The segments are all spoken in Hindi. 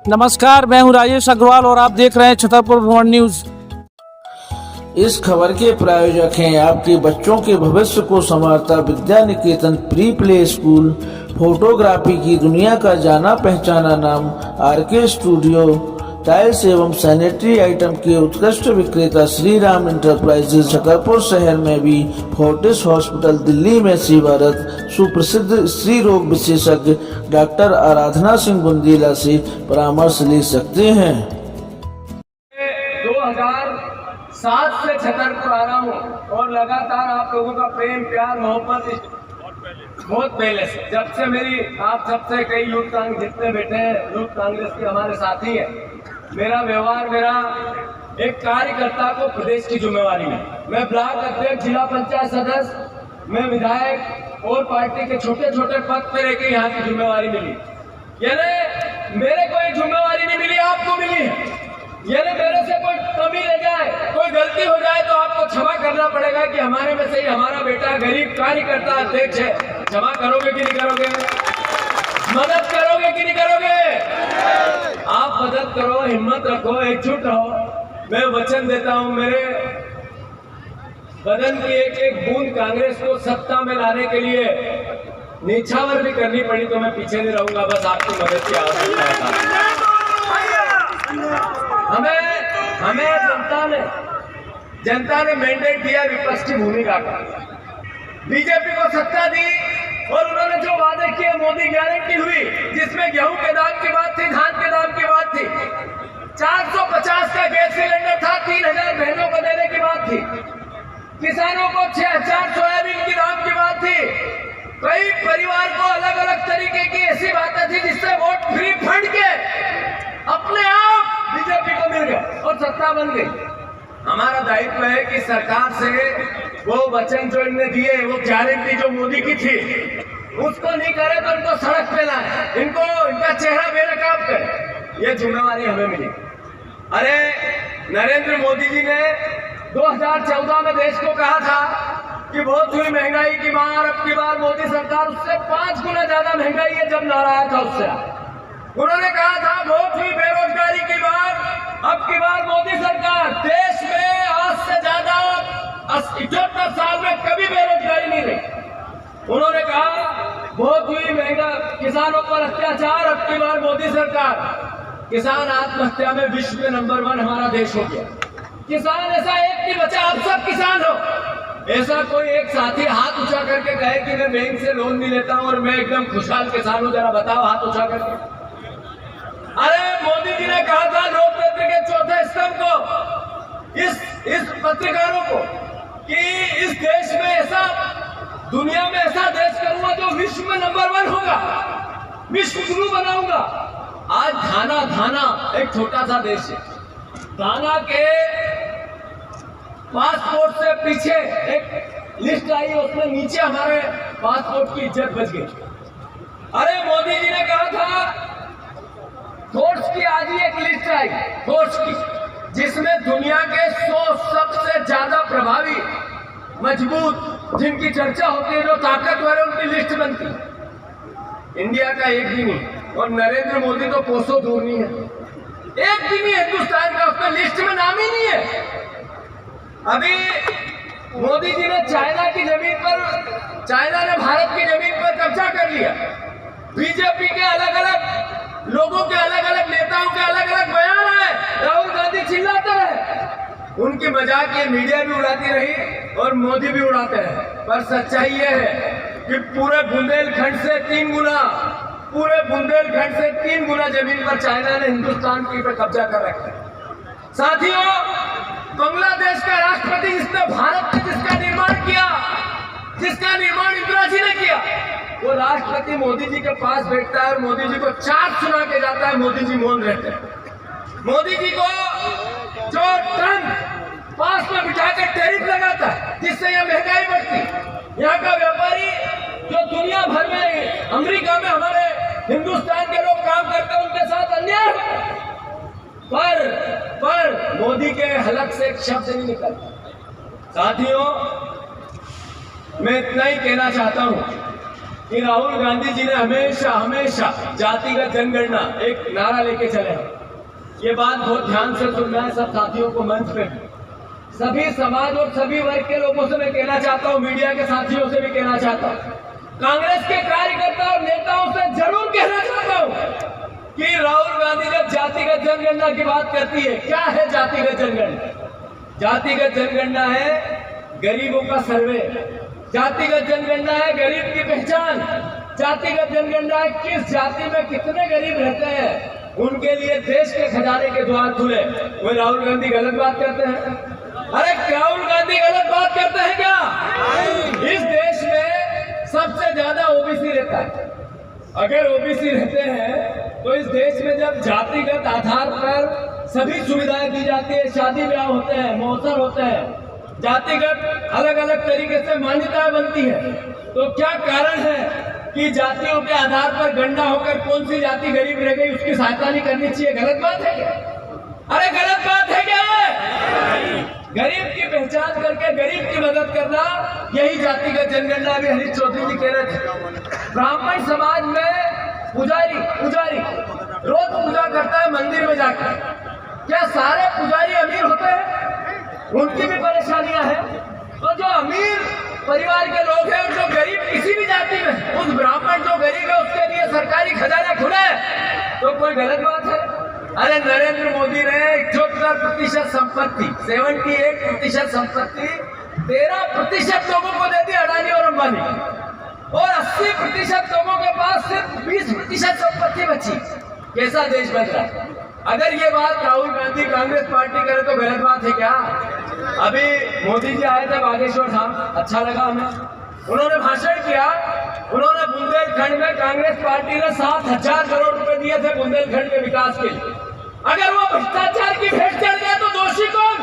नमस्कार, मैं हूं राजेश अग्रवाल और आप देख रहे हैं छतरपुर भ्रमण न्यूज। इस खबर के प्रायोजक हैं आपके बच्चों के भविष्य को संवारता Vidya Niketan pre play school, photography की दुनिया का जाना पहचाना नाम आरके स्टूडियो, टाइल्स एवं सैनिटरी आइटम के उत्कृष्ट विक्रेता श्री राम इंटरप्राइजेज छतरपुर शहर में भी फोर्टिस हॉस्पिटल दिल्ली में सेवारत सुप्रसिद्ध स्त्री रोग विशेषज्ञ डॉक्टर आराधना सिंह बुंदीला से परामर्श ले सकते हैं। 2007 से छतरपुर आ रहा हूँ और लगातार आप लोगों का प्रेम प्यार मोहब्बत बहुत पहले से, जब से मेरी आप सबसे कई यूथ कांग्रेस जितने बैठे हैं यूथ कांग्रेस के हमारे साथी हैं, मेरा व्यवहार मेरा एक कार्यकर्ता को प्रदेश की जिम्मेवारी है। मैं ब्लॉक अध्यक्ष, जिला पंचायत सदस्य, मैं विधायक और पार्टी के छोटे छोटे पद पे रह के यहाँ की जिम्मेवारी मिली। यानी मेरे को ये जिम्मेवारी नहीं मिली, आपको मिली है। यानी मेरे से कोई कमी रह जाए, कोई गलती हो जाए तो आपको क्षमा करना पड़ेगा कि हमारे में से ही हमारा बेटा गरीब कार्यकर्ता अध्यक्ष है। क्षमा करोगे कि नहीं करोगे? मदद करोगे कि नहीं करोगे? आप मदद करो, हिम्मत रखो, एकजुट रहो। मैं वचन देता हूं, मेरे बदन की एक एक बूंद कांग्रेस को सत्ता में लाने के लिए नीछावर भी करनी पड़ी तो मैं पीछे नहीं रहूंगा। बस आपकी मदद की आवश्यकता है। हमें जनता ने मैंडेट दिया विपक्ष की भूमिका का। बीजेपी को सत्ता दी और उन्होंने जो वादे किए, मोदी गारंटी हुई, जिसमें गेहूं के दाम की बात थी, धान के दाम की बात थी, 450 का गैस सिलेंडर था, 3000 बहनों को देने की बात थी, किसानों को 6000 सोयाबीन की दाम की बात थी, कई परिवार को अलग अलग तरीके की ऐसी बातें थी जिससे वोट फ्री फंड के अपने आप बीजेपी को मिल गया और सत्ता बन गई। हमारा दायित्व है कि सरकार से वो वचन जो इनने दिए, वो गारंटी जो मोदी की थी, उसको नहीं करे तो इनको सड़क पे लाए, इनका चेहरा बेनकाब करे। ये जिम्मेवारी हमें मिली। अरे नरेंद्र मोदी जी ने 2014 में देश को कहा था कि बहुत हुई महंगाई की मार, अब की बार मोदी सरकार उससे 5 गुना ज्यादा महंगाई है जब नारा आया था उससे। उन्होंने कहा था बहुत हुई बेरोजगारी की बार, अब की बार मोदी सरकार। देश में आज से ज्यादा 78 साल में कभी बेरोजगारी नहीं रही। उन्होंने कहा बहुत हुई महंगा, किसानों पर अत्याचार, अब की बार मोदी सरकार। किसान आत्महत्या में विश्व में नंबर 1 हमारा देश हो गया। किसान ऐसा एक नहीं बचा, आप सब किसान हो। ऐसा कोई एक साथी हाथ ऊंचा करके कहे कि मैं बैंक से लोन नहीं लेता हूं और मैं एकदम खुशहाल किसान हूं, जरा बताओ हाथ ऊंचा करके। अरे मोदी जी ने कहा था लोकतंत्र के चौथे स्तंभ को, इस पत्रकारों को, कि इस देश में ऐसा, दुनिया में ऐसा देश करूंगा जो विश्व में नंबर 1 होगा, विश्व गुरु बनाऊंगा। आज घाना एक छोटा सा देश है। घाना के पासपोर्ट से पीछे एक लिस्ट आई, उसमें नीचे हमारे पासपोर्ट की इज्जत बच गई। अरे मोदी जी ने कहा था फोर्स की, आज ही एक लिस्ट आई फोर्स की, जिसमें दुनिया के 100 सबसे ज्यादा प्रभावी, मजबूत, जिनकी चर्चा होती है, जो ताकतवर है, उनकी लिस्ट बनती है। इंडिया का एक भी नहीं, और नरेंद्र मोदी तो कोसों दूर नहीं है, एक भी नहीं हिंदुस्तान का उसमें लिस्ट में नाम ही नहीं है। अभी मोदी जी ने चाइना की जमीन पर, चाइना ने भारत की जमीन पर कब्जा कर लिया। बीजेपी के अलग अलग लोगों के, अलग अलग नेताओं के अलग अलग बयान आए, राहुल गांधी चिल्लाते रहे, उनकी मजाक ये मीडिया भी उड़ाती रही और मोदी भी उड़ाते रहे। पर सच्चाई ये है कि पूरे बुंदेलखंड से 3 गुना जमीन पर चाइना ने हिंदुस्तान की पे कब्जा कर रखा है। साथियों, बांग्लादेश का राष्ट्रपति जिसने भारत में जिसका निर्माण किया, जिसका निर्माण इंदिरा जी ने किया, वो राष्ट्रपति मोदी जी के पास बैठता है और मोदी जी को चार्ट सुना के जाता है। मोदी जी मौन रहते हैं। मोदी जी को जो ट्रम्प पास में बिठा कर टैरिफ लगाता है, जिससे यह महंगाई बढ़ती। यहाँ का व्यापारी जो दुनिया भर में, अमेरिका में हमारे हिंदुस्तान के लोग काम करते हैं, उनके साथ अन्याय, पर मोदी के हलक से एक शब्द नहीं निकलता। साथियों, मैं इतना ही कहना चाहता हूं कि राहुल गांधी जी ने हमेशा हमेशा जातिगत जनगणना एक नारा लेके चले हैं। ये बात बहुत ध्यान से सुनना है सब साथियों को, मंच पे सभी समाज और सभी वर्ग के लोगों से मैं कहना चाहता हूँ, मीडिया के साथियों से भी कहना चाहता हूँ, कांग्रेस के कार्यकर्ता और नेताओं से जरूर कहना चाहता हूँ कि राहुल गांधी जब जातिगत जनगणना की बात करती है, क्या है जातिगत जनगणना? जातिगत जनगणना है गरीबों का सर्वे, जातिगत जनगणना है गरीब की पहचान, जातिगत जनगणना है किस जाति में कितने गरीब रहते हैं, उनके लिए देश के खजाने के द्वार खुले। वो राहुल गांधी गलत बात करते हैं? अरे राहुल गांधी गलत बात करते हैं क्या? इस देश में सबसे ज्यादा ओबीसी रहता है। अगर ओबीसी रहते हैं तो इस देश में जब जातिगत आधार पर सभी सुविधाएं दी जाती है, शादी ब्याह होते हैं, महोत्सव होते हैं, जातिगत अलग अलग तरीके से मान्यताएं बनती है, तो क्या कारण है कि जातियों के आधार पर गणना होकर कौन सी जाति गरीब रह गई उसकी सहायता नहीं करनी चाहिए? गलत बात है क्या? अरे गलत बात है क्या? गरीब की पहचान करके गरीब की मदद करना, यही जातिगत जनगणना। भी हरीश चौधरी जी कह रहे थे ब्राह्मण समाज में पुजारी रोज पूजा करता है मंदिर में जाकर, क्या सारे पुजारी अमीर होते हैं? उनकी भी परेशानियां हैं। तो जो अमीर परिवार के लोग हैं, जो गरीब किसी भी जाति में, उस ब्राह्मण जो गरीब है उसके लिए सरकारी खजाना खुला है, तो कोई गलत बात है? अरे नरेंद्र मोदी ने 71% संपत्ति, 78% संपत्ति 13% लोगों को दे दी, अडानी और अंबानी, और 80% लोगों के पास सिर्फ 20% संपत्ति बची। कैसा देश बन रहा है? अगर ये बात राहुल गांधी कांग्रेस पार्टी करे तो गलत बात है क्या? अभी मोदी जी आए थे बागेश्वर धाम, अच्छा लगा हमें, उन्होंने भाषण किया, उन्होंने बुंदेलखंड में कांग्रेस पार्टी ने 7,000 करोड़ रुपए दिए थे बुंदेलखंड के विकास के लिए। अगर वो भ्रष्टाचार की भेंट चढ़ गया तो दोषी कौन?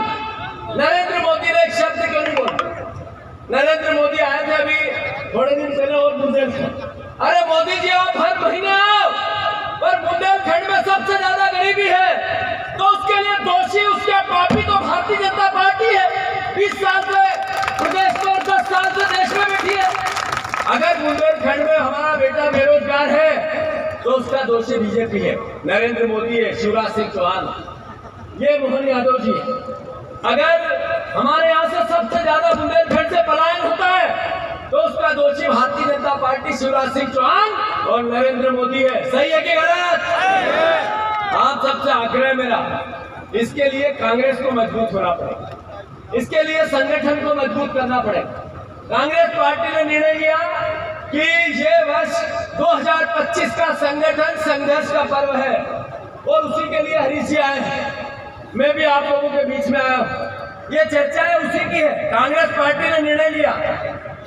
नरेंद्र मोदी ने एक शब्द क्यों नहीं बोला? नरेंद्र मोदी आए थे अभी थोड़े दिन पहले और बुंदेलखंड, अरे मोदी जी आप हर महीने आओ, पर बुंदेलखंड में सबसे ज्यादा गरीबी है, तो उसके लिए दोषी, उसके पापी तो भारतीय जनता पार्टी है। 20 साल से प्रदेश में, 10 साल से देश में बैठी है। अगर बुंदेलखंड में हमारा बेटा बेरोजगार है तो उसका दोषी बीजेपी है, नरेंद्र मोदी है, शिवराज सिंह चौहान, ये मोहन यादव जी है। अगर हमारे यहाँ से सबसे ज्यादा बुंदेलखंड से पलायन होता है तो उसका दोषी भारतीय जनता पार्टी, शिवराज सिंह चौहान और नरेंद्र मोदी है। सही है कि गलत? आप सबसे आग्रह मेरा, इसके लिए कांग्रेस को मजबूत होना पड़ेगा, इसके लिए संगठन को मजबूत करना पड़ेगा। कांग्रेस पार्टी ने निर्णय लिया कि ये वर्ष 2025 का संगठन संघर्ष का पर्व है, और उसी के लिए हरीश जी आए हैं, मैं भी आप लोगों के बीच में आया हूँ। ये चर्चा है उसी की है। कांग्रेस पार्टी ने निर्णय लिया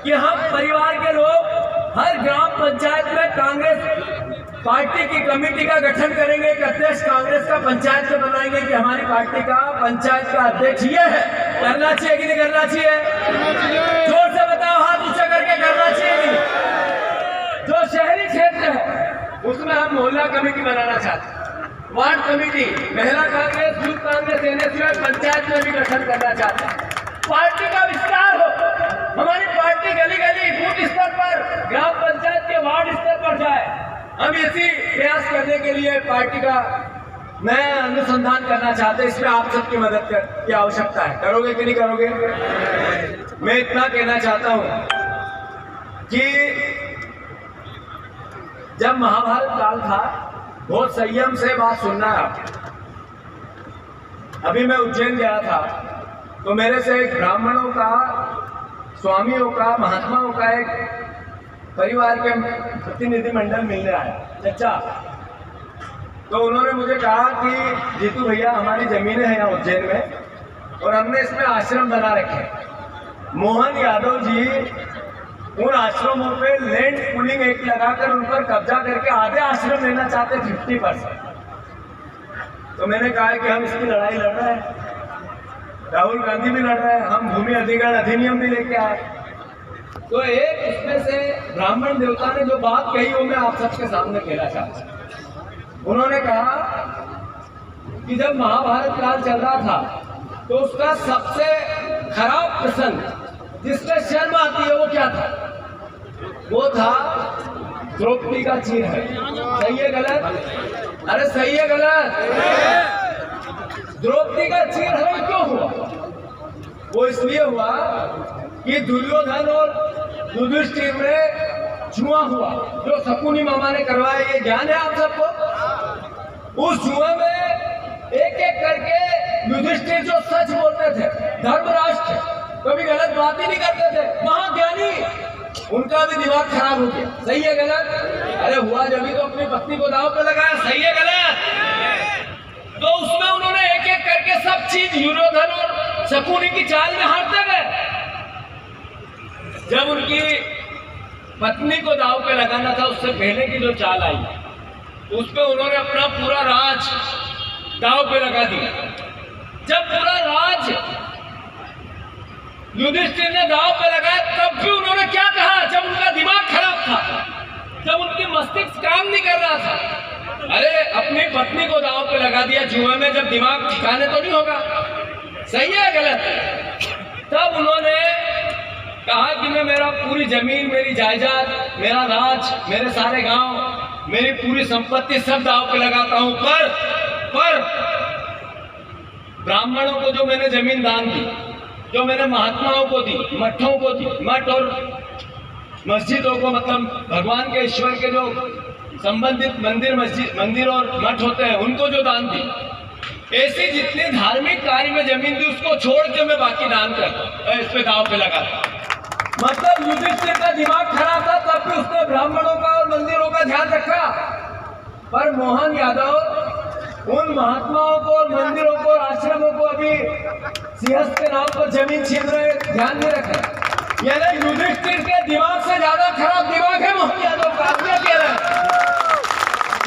कि हम परिवार के लोग हर ग्राम पंचायत में कांग्रेस पार्टी की कमेटी का गठन करेंगे, एक अध्यक्ष कांग्रेस का पंचायत से बनाएंगे कि हमारी पार्टी का पंचायत का अध्यक्ष ये है। करना चाहिए कि नहीं करना चाहिए? जोर से बताओ, हाथ ऊंचा करके करना चाहिए। जो शहरी क्षेत्र है उसमें हम मोहल्ला कमेटी बनाना चाहते हैं, वार्ड कमेटी, महिला कांग्रेस, यूथ कांग्रेस, एनएसयूआई पंचायत में भी गठन करना चाहते हैं। पार्टी का विस्तार हो, हमारी पार्टी गली गली, बूथ स्तर पर, ग्राम पंचायत के वार्ड स्तर पर जाए। हम इसी प्रयास करने के लिए पार्टी का नया अनुसंधान करना चाहते हैं। इसमें आप सबकी मदद की आवश्यकता है। करोगे कि नहीं करोगे? मैं इतना कहना चाहता हूं कि जब महाभारत काल था, बहुत संयम से बात सुनना है आप। अभी मैं उज्जैन गया था तो मेरे से एक ब्राह्मणों का, स्वामियों का, महात्माओं का एक परिवार के प्रतिनिधि मंडल मिलने आया, चचा। तो उन्होंने मुझे कहा कि जीतू भैया, हमारी जमीनें हैं यहाँ उज्जैन में और हमने इसमें आश्रम बना रखे। मोहन यादव जी उन आश्रमों पे लैंड पूलिंग एक्ट लगाकर उन पर कब्जा करके आधे आश्रम लेना चाहते, 50%। तो मैंने कहा कि हम इसकी लड़ाई लड़ रहे हैं, राहुल गांधी भी लड़ रहे हैं, हम भूमि अधिग्रहण अधिनियम भी लेके आए। तो एक उसमें से ब्राह्मण देवता ने जो बात कही वो मैं आप सबके सामने कहना चाहता हूं। उन्होंने कहा कि जब महाभारत काल चल रहा था तो उसका सबसे खराब प्रसंग जिसमें शर्म आती है वो क्या था? वो था द्रौपदी का चिन्ह है। सही है गलत? अरे सही है गलत? द्रौपदी का चिन्ह हरण क्यों हुआ? वो इसलिए हुआ कि दुर्योधन और युधिष्ठिर में जुआ हुआ, जो शकुनी मामा ने करवाया। ये ज्ञान है आप सबको? उस जुआ में एक एक करके युधिष्ठिर जो सच बोलते थे, धर्मराष्ट्र, कभी गलत बात ही नहीं करते थे, महाज्ञानी, उनका भी दिमाग खराब हो गया। सही है गलत? अरे हुआ जब ही तो अपनी पत्नी को दांव पे लगाया। सही है गलत? तो उसमें उन्होंने एक एक करके सब चीज दुर्योधन और शकुनी की चाल में हारते गए। जब उनकी पत्नी को दांव पे लगाना था, उससे पहले की जो चाल आई, उस पे उन्होंने अपना पूरा राज दांव पे लगा दिया। जब पूरा राज युधिष्ठिर ने दांव पे लगाया, तब भी उन्होंने क्या कहा? जब उनका दिमाग खराब था, जब उनकी मस्तिष्क काम नहीं कर रहा था, अरे अपनी पत्नी को दांव पे लगा दिया जुए में, जब दिमाग ठिकाने तो नहीं होगा। सही है गलत? तब उन्होंने कहा कि मैं मेरा पूरी जमीन, मेरी जायदाद, मेरा राज, मेरे सारे गांव, मेरी पूरी संपत्ति सब दांव पे लगाता हूं, पर ब्राह्मणों को जो मैंने जमीन दान दी, जो मैंने महात्माओं को दी, मठों को दी, मठ और मस्जिदों को, मतलब भगवान के, ईश्वर के जो संबंधित मंदिर और मठ होते हैं, उनको जो दान दी, ऐसी जितने धार्मिक कार्य में जमीन दी, उसको छोड़ के मैं बाकी दान करता, इस पे दांव पे लगाता। मतलब युधिष्ठिर का दिमाग खराब था, तब भी उसने ब्राह्मणों का और मंदिरों का ध्यान रखा। पर मोहन यादव उन महात्माओं को और मंदिरों को और आश्रमों को अभी सिंहस्थ के नाम पर जमीन छीन रहे, ध्यान नहीं रखे। यानी युधिष्ठिर के दिमाग से ज्यादा खराब दिमाग है मोहन यादव का। आप क्या कह रहे हैं?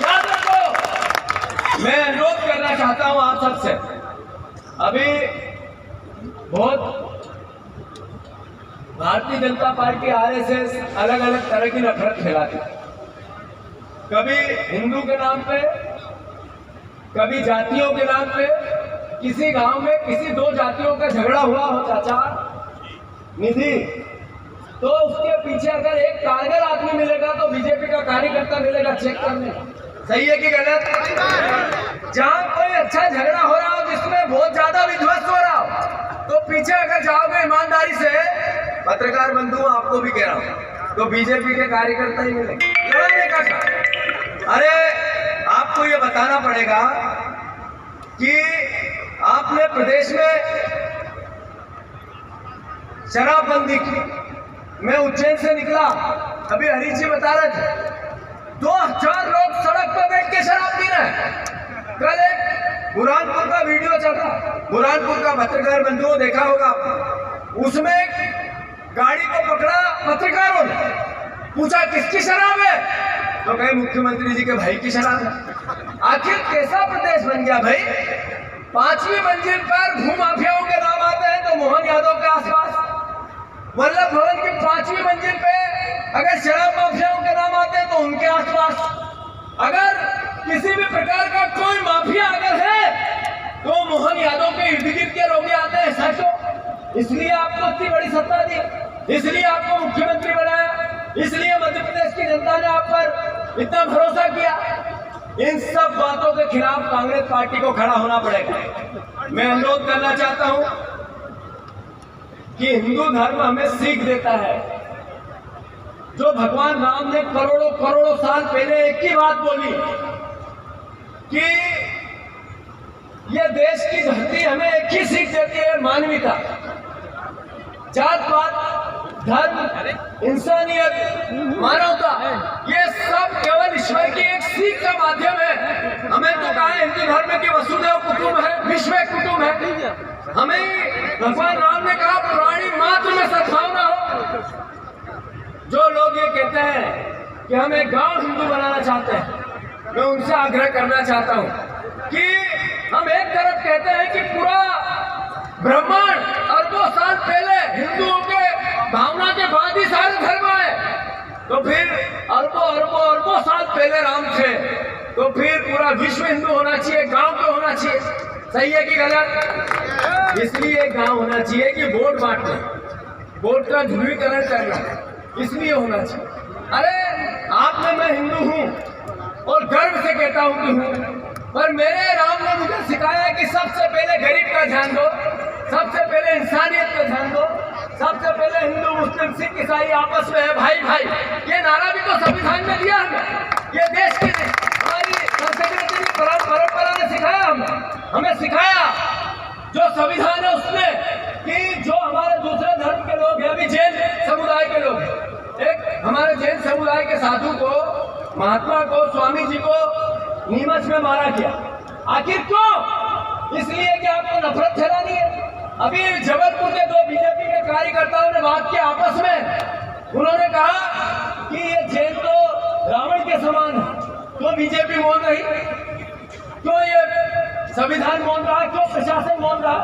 याद रखो। मैं अनुरोध करना चाहता हूं आप सबसे, अभी बहुत भारतीय जनता पार्टी, आरएसएस अलग अलग तरह की नफरत फैलाती, कभी हिंदू के नाम पे, कभी जातियों के नाम पे। किसी गांव में किसी दो जातियों का झगड़ा हुआ हो चाचा निधि, तो उसके पीछे अगर एक कारगर आदमी मिलेगा तो बीजेपी का कार्यकर्ता मिलेगा चेक करने। सही है कि गलत? जहां कोई अच्छा झगड़ा हो रहा हो, जिसमें बहुत ज्यादा विध्वंस हो रहा हो, तो पीछे अगर जाओगे ईमानदारी से, पत्रकार बंधु आपको भी कह रहा हूं, तो बीजेपी के कार्यकर्ता ही मिलेंगे लड़ने का। अरे आपको ये बताना पड़ेगा कि आपने प्रदेश में शराबबंदी की। मैं उज्जैन से निकला, अभी हरीश जी बता रहे थे 2000 लोग सड़क पर बैठ के शराब पी रहे हैं। कल एक बुरहानपुर का वीडियो चल रहा, बुरहानपुर का पत्रकार बंधुओं देखा होगा, उसमें गाड़ी को पकड़ा पत्रकारों ने, पूछा किसकी शराब है, तो कहे मुख्यमंत्री जी के भाई की शराब है। आखिर कैसा प्रदेश बन गया भाई? 5वीं मंजिल पर भूमाफियाओं के नाम आते हैं तो मोहन यादव के आसपास, वल्लभ भवन की 5वीं मंजिल पे अगर शराब माफियाओं के नाम आते हैं तो उनके आसपास, अगर किसी भी प्रकार का कोई माफिया अगर है तो मोहन यादव के इर्द गिर्द के लोग आते हैं। सचो, इसलिए आपको इतनी बड़ी सत्ता दी, इसलिए आपको मुख्यमंत्री बनाया, इसलिए मध्य प्रदेश की जनता ने आप पर इतना भरोसा किया। इन सब बातों के खिलाफ कांग्रेस पार्टी को खड़ा होना पड़ेगा। मैं अनुरोध करना चाहता हूं कि हिंदू धर्म हमें सीख देता है, जो भगवान राम ने करोड़ों करोड़ों साल पहले एक ही बात बोली कि ये देश की धरती हमें एक ही सीख देती है, मानवीयता, जात पात, धर्म, इंसानियत, मानवता, ये सब केवल ईश्वर की एक सीख का माध्यम है। हमें तो कहा है हिंदू धर्म की वसुधैव कुटुंब है, विश्व कुटुंब है। हमें भगवान राम ने कहा प्राणी मात्र में सद्भावना हो। जो लोग ये कहते हैं कि हम एक गांव हिंदू बनाना चाहते हैं, मैं उनसे आग्रह करना चाहता हूं कि हम एक तरफ कहते हैं कि पूरा ब्रह्मांड अरबों साल पहले हिंदुओं के भावना के बाद ही सारे धर्म आए, तो फिर अरबों साल पहले राम थे, तो फिर पूरा विश्व हिंदू होना चाहिए, गांव पे होना चाहिए। सही है कि गलत? इसलिए गांव होना चाहिए कि वोट बांटना, वोट का ध्रुवीकरण करना, इसलिए होना चाहिए। अरे आप आज में मैं हिंदू हूँ और गर्व से कहता हूँ कि हूँ, पर मेरे राम ने मुझे सिखाया कि सबसे पहले गरीब का ध्यान दो, सबसे पहले इंसानियत का ध्यान दो, सबसे पहले हिंदू मुस्लिम सिख ईसाई आपस में है भाई भाई। ये नारा भी तो संविधान में दिया हमें, ये देश की हमारी संस्कृति की परंपरा ने सिखाया, हमें सिखाया जो संविधान है उसमें कि जो हमारे दूसरे धर्म के लोग हैं, अभी जैन समुदाय के लोग, एक हमारे जैन समुदाय के साधु को, महात्मा को, स्वामी जी को नीमच में मारा गया। आखिर क्यों? इसलिए कि आपको नफरत फैलानी है। अभी जबलपुर के दो बीजेपी के कार्यकर्ताओं ने बात की आपस में, उन्होंने कहा कि ये जैन तो रावण के समान है, क्यों बीजेपी बोल रही, क्यों ये संविधान बोल रहा, क्यों प्रशासन बोल रहा,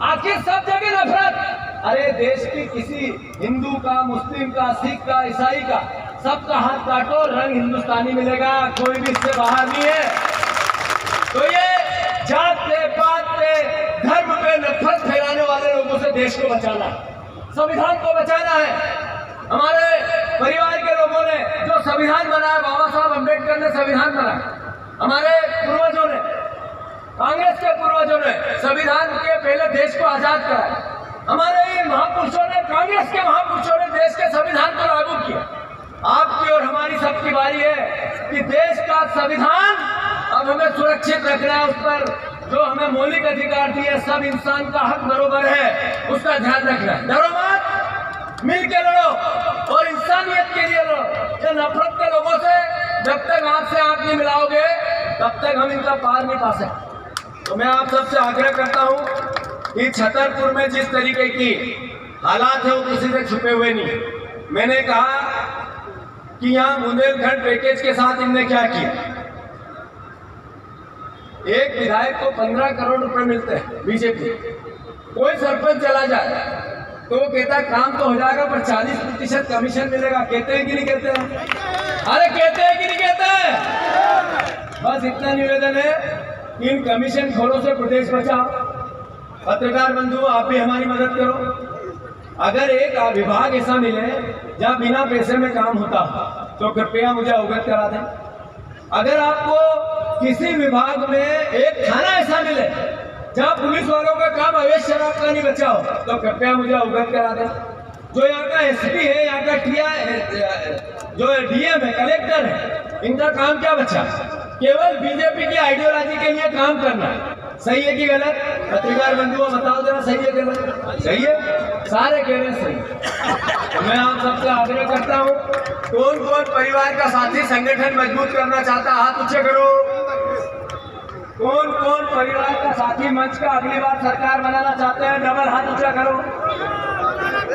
आखिर सब जगह नफरत। अरे देश की किसी हिंदू का, मुस्लिम का, सिख का, ईसाई का, सबका हाथ काटो, रंग हिंदुस्तानी मिलेगा, कोई भी इससे बाहर नहीं है। तो ये जात पे, पात पे, धर्म पे नफरत फैलाने वाले लोगों से देश को बचाना है, संविधान को बचाना है। हमारे परिवार के लोगों ने जो संविधान बनाया, बाबा साहब अम्बेडकर ने संविधान बनाया, हमारे पूर्वजों ने, कांग्रेस के पूर्वजों ने संविधान के पहले देश को आजाद कराया। हमारे महापुरुषों ने, कांग्रेस के महापुरुषों ने देश के संविधान को लागू किया। आपकी और हमारी सबकी बारी है कि देश का संविधान अब हमें सुरक्षित रखना है, उस पर जो हमें मौलिक अधिकार दिए, सब इंसान का हक बरोबर है, उसका ध्यान रखना है। डरो मत, मिल के लड़ो और इंसानियत के लिए लड़ो। ये नफरत के लोगों से जब तक आपसे आंख नहीं मिलाओगे तब तक हम इनका पार नहीं पा सकते। तो मैं आप सबसे आग्रह करता हूं कि छतरपुर में जिस तरीके की हालात है वो किसी से छुपे हुए नहीं। मैंने कहा कि यहाँ बुंदेलखंड पैकेज के साथ इनने क्या किया, एक विधायक को 15 करोड़ रुपए मिलते हैं बीजेपी। कोई सरपंच चला जाए तो वो कहता है काम तो हो जाएगा पर 40% कमीशन मिलेगा। कहते हैं कि नहीं कहते हैं? अरे कहते हैं कि नहीं कहते हैं? बस इतना निवेदन है कि इन कमीशन खोरों से प्रदेश बचाओ। पत्रकार बंधु, आप भी हमारी मदद करो। अगर एक विभाग ऐसा मिले जहाँ बिना पैसे में काम होता तो कृपया मुझे अवगत करा दें। अगर आपको किसी विभाग में एक थाना ऐसा मिले जहाँ पुलिस वालों का काम अवैध शराब का नहीं बचा हो तो कृपया मुझे अवगत करा दें। जो यहाँ का एसपी है, यहाँ का जो डीएम है, कलेक्टर है, इनका काम क्या बचा? केवल बीजेपी की आइडियोलॉजी के लिए काम करना। सही है कि गलत? पत्रकार बंधुओं बताओ जरा, सही है गलत? सही है, सारे कह रहे हैं सही। तो मैं आप सबसे आग्रह करता हूँ, कौन कौन परिवार का साथी संगठन मजबूत करना चाहता, हाथ ऊंचे करो। कौन कौन परिवार का साथी मंच का अगली बार सरकार बनाना चाहते हैं, डबल हाथ ऊंचा करो।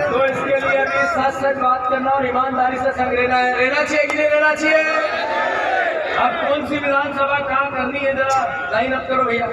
तो इसके लिए भी सच सच बात करना और ईमानदारी से संग रहना है। रहना चाहिए कि नहीं रहना चाहिए? अब कौन सी विधानसभा कहाँ करनी है, जरा लाइन अप करो भैया।